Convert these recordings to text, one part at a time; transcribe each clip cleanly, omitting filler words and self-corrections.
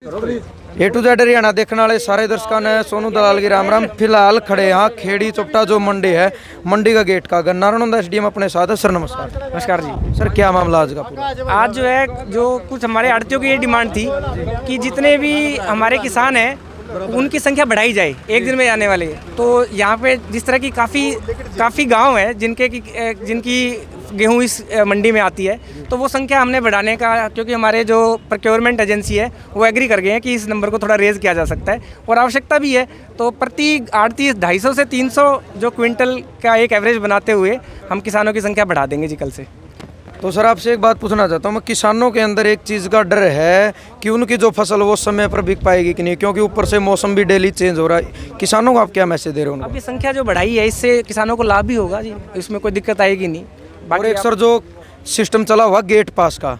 A to Z Haryana देखने वाले सारे दर्शकों ने सोनू दलाल की राम राम। फिलहाल खड़े यहाँ खेड़ी चोपटा जो मंडी है, मंडी का गेट का नारायण एसडीएम अपने साथ है। सर नमस्कार। नमस्कार जी। सर क्या मामला आज का पूरा? आज जो है जो कुछ हमारे आड़तियों की ये डिमांड थी कि जितने भी हमारे किसान हैं उनकी संख्या बढ़ाई जाए एक दिन में आने वाले। तो यहाँ पे जिस तरह की काफ़ी गांव है जिनकी गेहूं इस मंडी में आती है, तो वो संख्या हमने बढ़ाने का, क्योंकि हमारे जो प्रोक्योरमेंट एजेंसी है वो एग्री कर गए हैं कि इस नंबर को थोड़ा रेज़ किया जा सकता है और आवश्यकता भी है। तो प्रति आड़ती 250 से 300 जो क्विंटल का एक एवरेज बनाते हुए हम किसानों की संख्या बढ़ा देंगे जी कल से। तो सर आपसे एक बात पूछना चाहता हूँ मैं, किसानों के अंदर एक चीज़ का डर है कि उनकी जो फसल वो समय पर बिक पाएगी कि नहीं, क्योंकि ऊपर से मौसम भी डेली चेंज हो रहा है। किसानों को आप क्या मैसेज दे रहे हो? अब ये संख्या जो बढ़ाई है इससे किसानों को लाभ भी होगा जी, इसमें कोई दिक्कत आएगी नहीं। और एक सर जो सिस्टम चला हुआ गेट पास का,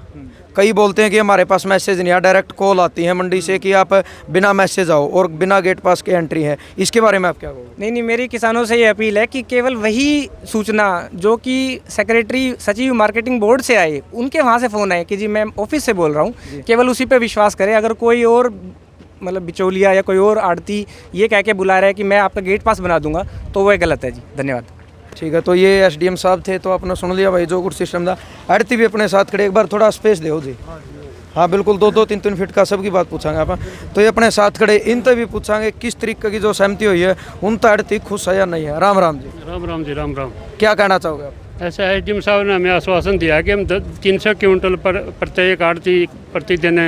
कई बोलते हैं कि हमारे पास मैसेज नहीं है, डायरेक्ट कॉल आती है मंडी से कि आप बिना मैसेज आओ और बिना गेट पास के एंट्री है, इसके बारे में आप क्या कहोगे? नहीं, मेरी किसानों से ये अपील है कि केवल वही सूचना जो कि सेक्रेटरी सचिव मार्केटिंग बोर्ड से आए, उनके वहाँ से फ़ोन आए कि जी मैं ऑफिस से बोल रहा हूँ, केवल उसी पे विश्वास करें। अगर कोई और मतलब बिचौलिया या कोई और आड़ती ये कह के बुला रहा है कि मैं आपका गेट पास बना दूंगा, तो वो गलत है जी। धन्यवाद। ठीक है, तो ये एसडीएम साहब थे, तो आपने सुन लिया भाई जो कुछ सिस्टम था। आड़ती भी अपने साथ खड़े, एक बार थोड़ा स्पेस दो जी। हाँ बिल्कुल, 2-2, 3-3 फीट का सबकी बात पूछांगे आप। तो ये अपने साथ खड़े, इनसे भी पूछांगे किस तरीके की जो सहमति हुई है, उन आड़ती खुश है या नहीं है। राम राम जी। राम राम जी। राम राम। क्या कहना चाहोगे आप? ऐसा एसडीएम साहब ने हमें आश्वासन दिया है कि हम 300 क्विंटल पर प्रत्येक आड़ती प्रतिदिन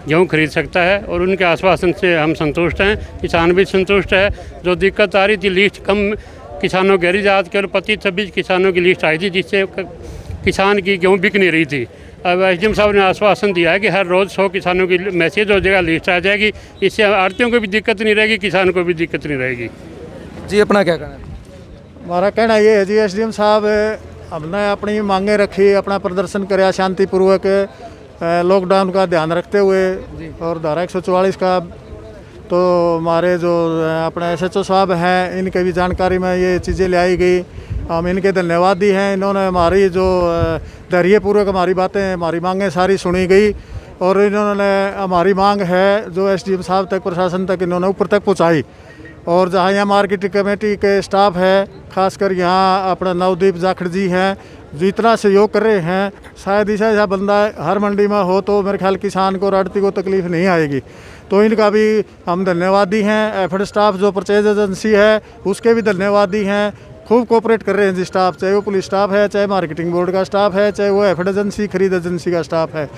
गेहूँ खरीद सकता है और उनके आश्वासन से हम संतुष्ट हैं, किसान भी संतुष्ट है। जो दिक्कत आ रही थी, लिस्ट कम किसानों की हरी जात केवल 25-26 किसानों की लिस्ट आई थी, जिससे किसान की गेहूँ बिक नहीं रही थी। अब एसडीएम साहब ने आश्वासन दिया है कि हर रोज़ 100 किसानों की मैसेज हो जाएगा, लिस्ट आ जाएगी। इससे आड़तियों को भी दिक्कत नहीं रहेगी, किसान को भी दिक्कत नहीं रहेगी जी। अपना क्या कहना है? हमारा कहना ये है जी, एसडीएम साहब हमने अपनी मांगे रखी, अपना प्रदर्शन कराया शांतिपूर्वक, लॉकडाउन का ध्यान रखते हुए और धारा 144 का। तो हमारे जो अपने एसएचओ साहब हैं, इनके भी जानकारी में ये चीज़ें ले आई गई। हम इनके धन्यवादी हैं, इन्होंने हमारी जो धैर्यपूर्वक हमारी बातें, हमारी मांगें सारी सुनी गई और इन्होंने हमारी मांग है जो एसडीएम साहब तक, प्रशासन तक, इन्होंने ऊपर तक पहुँचाई। और जहाँ यहाँ मार्केटिंग कमेटी के स्टाफ है, खासकर यहाँ अपना नवदीप जाखड़ जी हैं, जो इतना सहयोग कर रहे हैं। शायद ऐसा बंदा हर मंडी में हो तो मेरे ख्याल किसान को और आड़ती को तकलीफ नहीं आएगी। तो इनका भी हम धन्यवादी हैं। एफएड स्टाफ जो परचेज एजेंसी है उसके भी धन्यवादी हैं, खूब कोऑपरेट कर रहे हैं जी स्टाफ, चाहे वो पुलिस स्टाफ है, चाहे मार्केटिंग बोर्ड का स्टाफ है, चाहे वो एफएड एजेंसी, खरीद एजेंसी का स्टाफ है।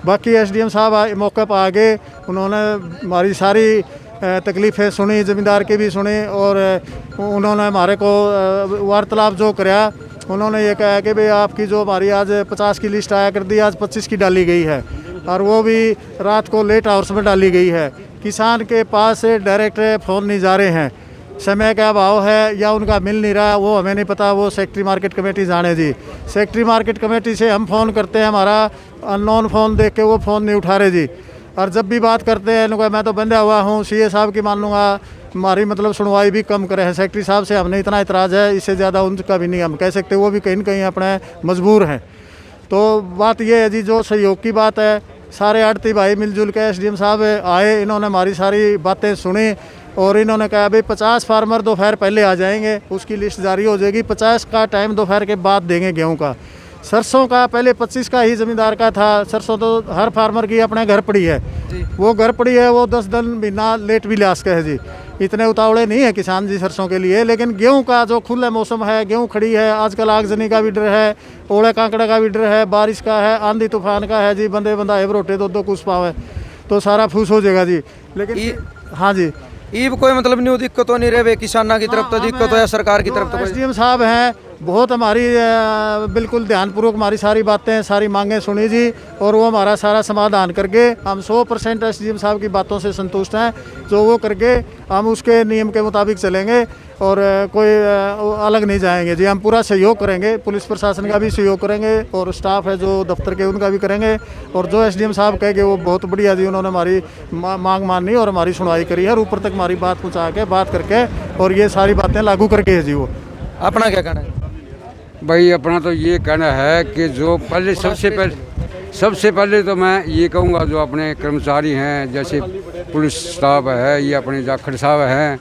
बाकी एसडीएम साहब मौके पर आ गए, उन्होंने हमारी सारी तकलीफ़ें सुनी, ज़मींदार की भी सुनी और उन्होंने हमारे को वार्तालाप जो कराया, उन्होंने ये कहा कि भाई आपकी जो हमारी आज 50 की लिस्ट आया कर दी, आज 25 की डाली गई है और वो भी रात को लेट आवर्स में डाली गई है। किसान के पास से डायरेक्ट फ़ोन नहीं जा रहे हैं, समय का अभाव है या उनका मिल नहीं रहा, वो हमें नहीं पता, वो सेक्रेटरी मार्केट कमेटी जाने जी। सेक्रेटरी मार्केट कमेटी से हम फ़ोन करते हैं, हमारा अननोन फ़ोन देख के वो फ़ोन नहीं उठा रहे जी। और जब भी बात करते हैं इनको मैं तो बंधा हुआ हूँ, सीए साहब की मान लूँगा, हमारी मतलब सुनवाई भी कम करे हैं। सेक्रेटरी साहब से हमने इतना इतराज़ है, इससे ज़्यादा उनका भी नहीं हम कह सकते, वो भी कहीं न कहीं अपने मजबूर हैं। तो बात ये है जी, जो सहयोग की बात है, सारे आड़ती भाई मिलजुल के एसडीएम साहब आए, इन्होंने हमारी सारी बातें सुनी और इन्होंने कहा भाई 50 फार्मर दोपहर पहले आ जाएंगे, उसकी लिस्ट जारी हो जाएगी। 50 का टाइम दोपहर के बाद देंगे गेहूं का। सरसों का पहले 25 का ही ज़मींदार का था, सरसों तो हर फार्मर की अपने घर पड़ी है, वो घर पड़ी है, वो 10 दिन महीना लेट भी ला सके है जी। इतने उतावले नहीं है किसान जी सरसों के लिए। लेकिन गेहूं का जो खुला मौसम है, गेहूं खड़ी है, आजकल आगजनी का भी डर है, ओले कांकड़ा का भी डर है, बारिश का है, आंधी तूफान का है जी। बंदे बंदा है रोटे दो कुछ पावे तो सारा फूस हो जाएगा जी। लेकिन हाँ जी, ईब कोई मतलब नहीं, दिक्कत तो नहीं रहे किसाना की तरफ, तो दिक्कत हो या सरकार की तरफ? तो एसडीएम साहब हैं, बहुत हमारी बिल्कुल ध्यानपूर्वक हमारी सारी बातें, सारी मांगें सुनी जी और वो हमारा सारा समाधान करके हम 100% एसडीएम साहब की बातों से संतुष्ट हैं। जो वो करके हम उसके नियम के मुताबिक चलेंगे और कोई अलग नहीं जाएंगे जी। हम पूरा सहयोग करेंगे, पुलिस प्रशासन का भी सहयोग करेंगे और स्टाफ है जो दफ्तर के उनका भी करेंगे। और जो एसडीएम साहब कहेंगे वो बहुत बढ़िया जी, उन्होंने हमारी मांग मानी और हमारी सुनवाई करी है और ऊपर तक हमारी बात पहुँचा के बात करके और ये सारी बातें लागू करके है जी। वो अपना क्या कहना है? भाई अपना तो ये कहना है कि जो पहले सबसे पहले सबसे पहले तो मैं ये कहूँगा जो अपने कर्मचारी हैं, जैसे पुलिस स्टाफ है, ये अपने जाखड़ साहब हैं,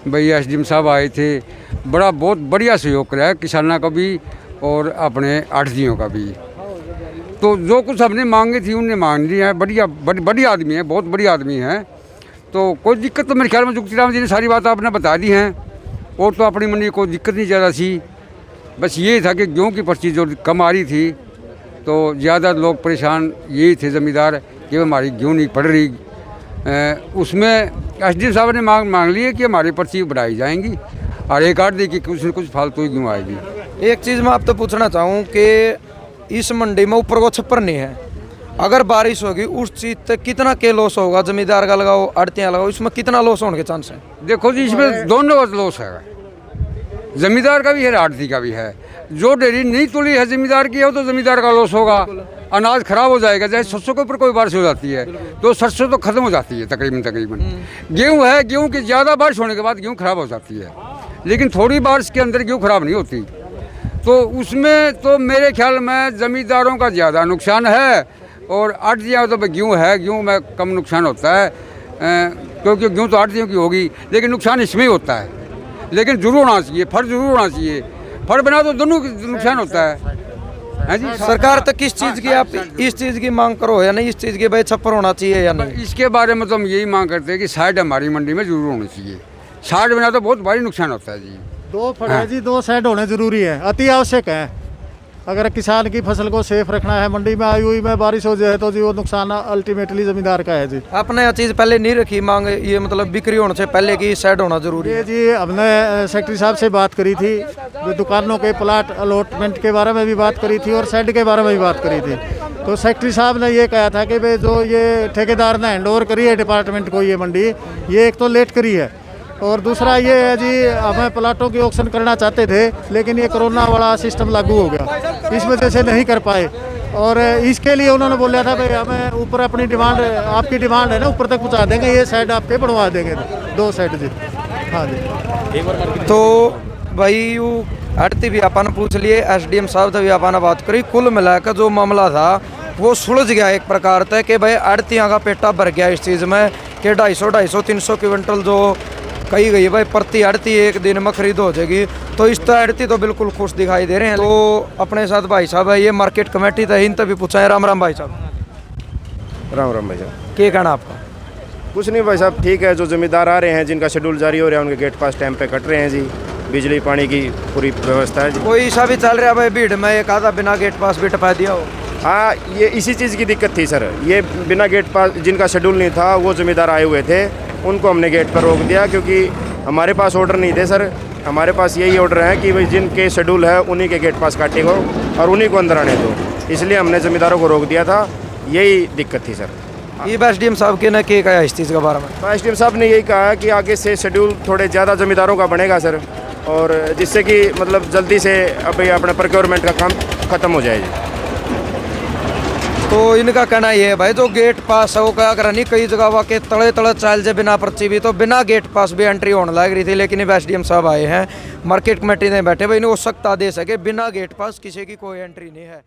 भाई एसडीएम साहब आए थे, बहुत बढ़िया सहयोग करा है किसानों का भी और अपने आढ़तियों का भी। तो जो कुछ हमने मांगे थी उनने मांग ली है। बढ़िया आदमी है, बहुत बढ़िया आदमी है। तो कोई दिक्कत तो मेरे ख्याल में जुगती राम जी ने सारी बात आपने बता दी हैं। और तो अपनी मंडी कोई दिक्कत नहीं ज़्यादा थी, बस ये था कि गेहूँ की पर्ची जो कम आ रही थी तो ज़्यादा लोग परेशान यही थे ज़मींदार कि हमारी गेहूँ नहीं पड़ रही। उसमें एसडीएम साहब ने मांग ली है कि हमारी पर्ची बढ़ाई जाएंगी और एक आठ दी कि कुछ न कुछ फालतू ही गेहूँ आएगी। एक चीज़ मैं आपसे पूछना चाहूँ कि इस मंडी में ऊपर को छप्पर नहीं है, अगर बारिश होगी उस चीज़ तक कितना के लॉस होगा? जमींदार का लगाओ, आड़तियाँ लगाओ, इसमें कितना लॉस होने के चांस है? देखो जी, इसमें दोनों का लॉस है, जमींदार का भी है, आड़ती का भी है। जो डेयरी नहीं तुली है जमींदार की है तो जमींदार का लॉस होगा, अनाज खराब हो जाएगा। जैसे सरसों के ऊपर कोई बारिश हो जाती है तो सरसों तो खत्म हो जाती है तकरीबन। गेहूँ है, गेहूँ की ज़्यादा बारिश होने के बाद गेहूँ खराब हो जाती है, लेकिन थोड़ी बारिश के अंदर गेहूँ खराब नहीं होती। तो उसमें तो मेरे ख्याल में ज़मींदारों का ज़्यादा नुकसान है और आड़तियाँ तो गेहूँ है, गेहूँ में कम नुकसान होता है क्योंकि गेहूँ तो आड़तियों की होगी, लेकिन नुकसान इसमें ही होता है। लेकिन जरूर होना चाहिए, फर्ज जरूर होना चाहिए, फर्ज बना तो दोनों नुकसान होता है जी। सरकार तक किस चीज़ की आप इस चीज़ की मांग करो या नहीं, इस चीज़ की भाई छप्पर होना चाहिए या नहीं? इसके बारे में तो हम यही मांग करते हैं कि साइड हमारी मंडी में जरूर होनी चाहिए। साइड बना तो बहुत भारी नुकसान होता है जी। दो फड़े जी, दो साइड होने जरूरी है, अति आवश्यक है। अगर किसान की फसल को सेफ रखना है, मंडी में आई हुई में बारिश हो जाए तो जी वो नुकसान अल्टीमेटली जमींदार का है जी। आपने यह चीज़ पहले नहीं रखी मांग, ये मतलब बिक्री होने से पहले की साइड होना जरूरी है? ये जी हमने सेक्रेटरी साहब से बात करी थी, दुकानों के प्लाट अलॉटमेंट के बारे में भी बात करी थी और शेड के बारे में भी बात करी थी। तो सेक्रेटरी साहब ने ये कहा था कि भाई जो ये ठेकेदार ने हैंड ओवर करी है डिपार्टमेंट को ये मंडी, ये एक तो लेट करी है और दूसरा ये है जी हमें प्लाटों की ऑक्शन करना चाहते थे, लेकिन ये कोरोना वाला सिस्टम लागू हो गया, इस वजह से नहीं कर पाए। और इसके लिए उन्होंने बोला था भाई हमें ऊपर अपनी डिमांड, आपकी डिमांड है ना, ऊपर तक पहुंचा देंगे, ये साइड आपके बढ़वा देंगे, दो साइड जी। हाँ जी। तो भाई यू आड़ती भी अपन पूछ लिए, एसडीएम साहब से भी अपन बात करी, कुल मिलाकर जो मामला था वो सुलझ गया एक प्रकार से कि भाई आड़तियाँ का पेटा भर गया इस चीज़ में कि 250-300 क्विंटल जो कही गई भाई प्रति आड़ती एक दिन में खरीद हो जाएगी। तो इस तरह आड़ती तो बिल्कुल खुश दिखाई दे रहे हैं। तो अपने साथ भाई साहब है, ये मार्केट कमेटी था, इन तभी पूछा है। राम राम भाई साहब। राम राम भाई साहब। क्या कहना आपका? कुछ नहीं भाई साहब, ठीक है। जो ज़मींदार आ रहे हैं जिनका शेड्यूल जारी हो रहा है उनके गेट पास टाइम पे कट रहे हैं जी, बिजली पानी की पूरी व्यवस्था है जी। कोई सा भी चल रहा है भाई भीड़ में एक आधा बिना गेट पास भी टपा दिया हो? हाँ, ये इसी चीज़ की दिक्कत थी सर। ये बिना गेट पास जिनका शेड्यूल नहीं था वो ज़मींदार आए हुए थे, उनको हमने गेट पर रोक दिया क्योंकि हमारे पास ऑर्डर नहीं थे सर। हमारे पास यही ऑर्डर है कि भाई जिनके शेड्यूल है उन्हीं के गेट पास काटेंगे और उन्हीं को अंदर आने दो, इसलिए हमने ज़मींदारों को रोक दिया था। यही दिक्कत थी सर। ये एसडीएम साहब के ने क्या कहा इस चीज़ के बारे में? तो एसडीएम साहब ने यही कहा कि आगे से शेड्यूल थोड़े ज़्यादा ज़मींदारों का बनेगा सर, और जिससे कि मतलब जल्दी से अभी अपना प्रोक्योरमेंट का काम ख़त्म हो जाए जी। तो इनका कहना ये है भाई जो गेट पास है वो क्या करा नहीं, कई जगह के तड़े तड़े चाल जे बिना पर्ची भी, तो बिना गेट पास भी एंट्री होने लग रही थी। लेकिन एसडीएम साहब आए हैं, मार्केट कमेटी ने बैठे भाई इनको सख्त आदेश है कि बिना गेट पास किसी की कोई एंट्री नहीं है।